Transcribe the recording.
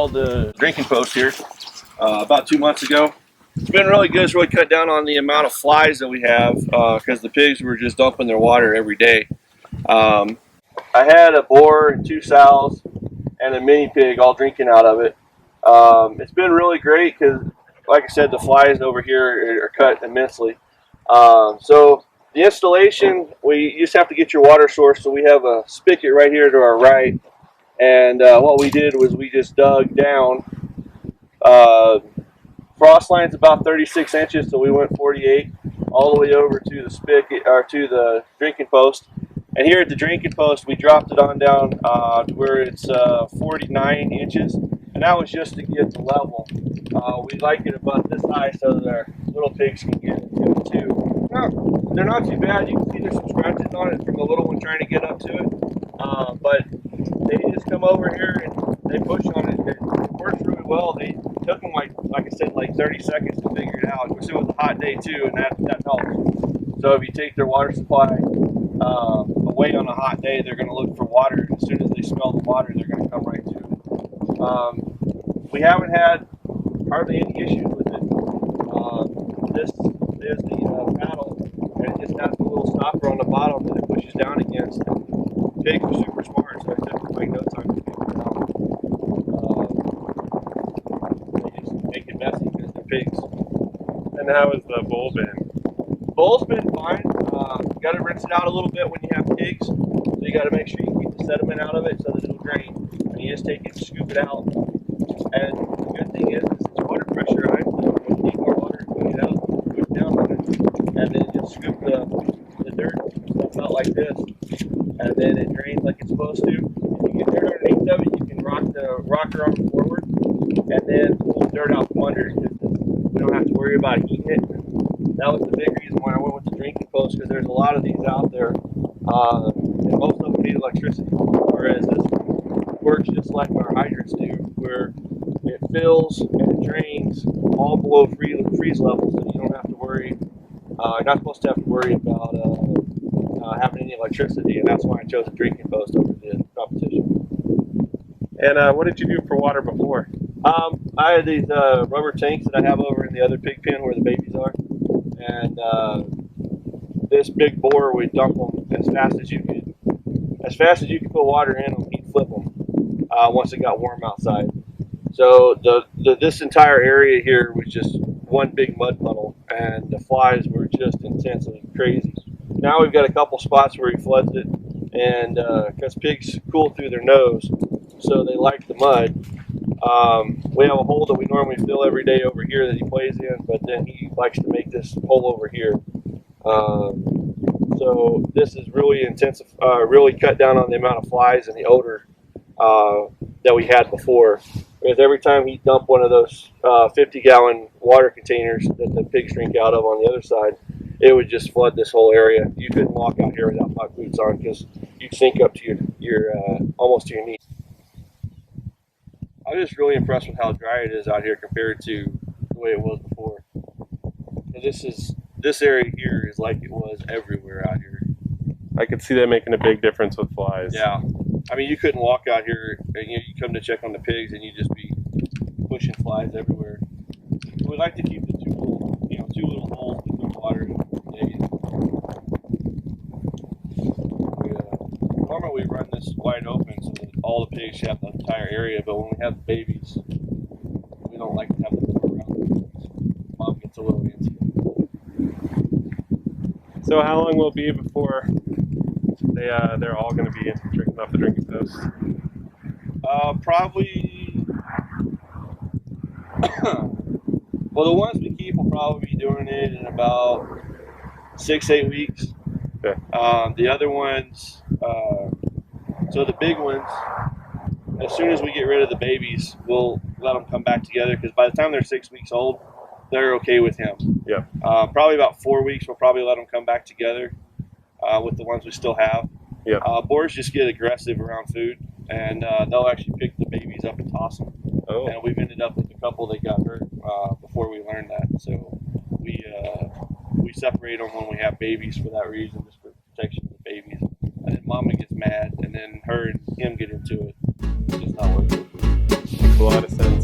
installed the drinking post here about 2 months ago. It's been really good. It's really cut down on the amount of flies that we have because the pigs were just dumping their water every day. I had a boar and 2 sows and a mini pig all drinking out of it. It's been really great because, like I said, the flies over here are cut immensely. So the installation, you just have to get your water source. So we have a spigot right here to our right. And what we did was we just dug down. Frost line's about 36 inches, so we went 48 all the way over to the spigot or to the drinking post. And here at the drinking post, we dropped it on down to where it's 49 inches, and that was just to get the level. We like it about this high so that our little pigs can get into it too. No, they're not too bad. You can see there's some scratches on it from the little one trying to get up to it, but they just come over here and they push on it. It works really well. They took them like I said, like 30 seconds to figure it out. Of course, it was a hot day too, and that helps. So if you take their water supply away on a hot day, they're going to look for water. And as soon as they smell the water, they're going to come right to it. We haven't had hardly any issues with it. This is the paddle, and it just has a little stopper on the bottom that it pushes down against. And pigs are super smart, so it took like no time to figure it out. They just make it messy because they're pigs. And how has the bowl been? Bowl's been fine. You got to rinse it out a little bit when you have pigs. So you got to make sure you keep the sediment out of it so that it'll drain. And you just take it and scoop it out. And the good thing is it's water pressurized. So when you need more water, push it out, push down on it, and then just scoop the dirt and stuff out like this. And then it drains like it's supposed to. If you get dirt underneath of it, you can rock the rocker arm forward and then pull the dirt out from under. We don't have to worry about heating it. That was the big reason why I went with the drinking post, because there's a lot of these out there, and most of them need electricity, whereas this works just like our hydrants do, where it fills and it drains all below freeze level, so you don't have to worry, you're not supposed to have to worry about having any electricity, and that's why I chose a drinking post over the competition. And what did you do for water before? I had these rubber tanks that I have over in the other pig pen where the babies are. And this big boar, we dump them as fast as you could put water in them. He'd flip them once it got warm outside. So this entire area here was just one big mud puddle, and the flies were just intensely crazy. Now we've got a couple spots where he floods it, and because pigs cool through their nose, so they like the mud. We have a hole that we normally fill every day over here that he plays in, but then he likes to make this hole over here. So this is really intensive, really cut down on the amount of flies and the odor that we had before. Because every time he dumped one of those 50-gallon water containers that the pigs drink out of on the other side, it would just flood this whole area. You couldn't walk out here without muck boots on because you'd sink up to your almost to your knees. I was just really impressed with how dry it is out here compared to the way it was before. This area here is like it was everywhere out here. I could see that making a big difference with flies. Yeah, I mean you couldn't walk out here and you come to check on the pigs and you'd just be pushing flies everywhere. We like to keep the two little holes between water and days. Normally we run this wide open so that all the pigs have the entire area, but when we have babies, we don't like to have the door around. Mom gets a little antsy. So how long will it be before they're all going to be drinking off the drinking post? Probably. Well, the ones we keep will probably be doing it in about 6-8 weeks. Okay. The other ones, so the big ones, as soon as we get rid of the babies, we'll let them come back together because by the time they're 6 weeks old, they're okay with him. Yeah. Probably about 4 weeks, we'll probably let them come back together with the ones we still have. Yeah. Boars just get aggressive around food, and they'll actually pick the babies up and toss them. Oh. And we've ended up with a couple that got hurt before we learned that. So we separate them when we have babies for that reason, just for protection of the babies. And then mama gets mad, and then her and him get into it. It's just not worth it. makes a lot of sense.